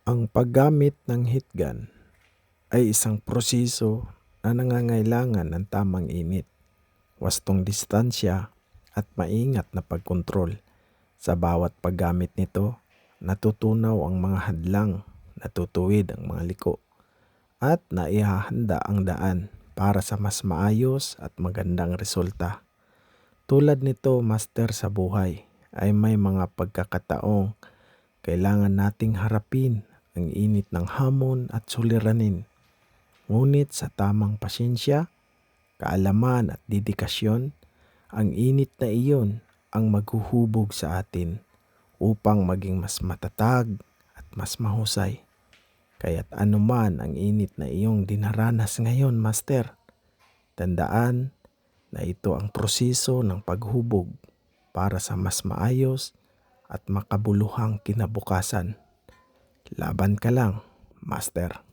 Ang paggamit ng heat gun ay isang proseso na nangangailangan ng tamang init, wastong distansya at maingat na pagkontrol. Sa bawat paggamit nito, natutunaw ang mga hadlang, natutuwid ang mga liko, at naihahanda ang daan para sa mas maayos at magandang resulta. Tulad nito, master, sa buhay ay may mga pagkakataong kailangan nating harapin ang init ng hamon at suliranin. Ngunit sa tamang pasensya, kaalaman at dedikasyon, ang init na iyon ang maghuhubog sa atin upang maging mas matatag at mas mahusay. Kaya't anuman ang init na iyong dinaranas ngayon, master, tandaan na ito ang proseso ng paghubog para sa mas maayos at makabuluhang kinabukasan. Laban ka lang, master.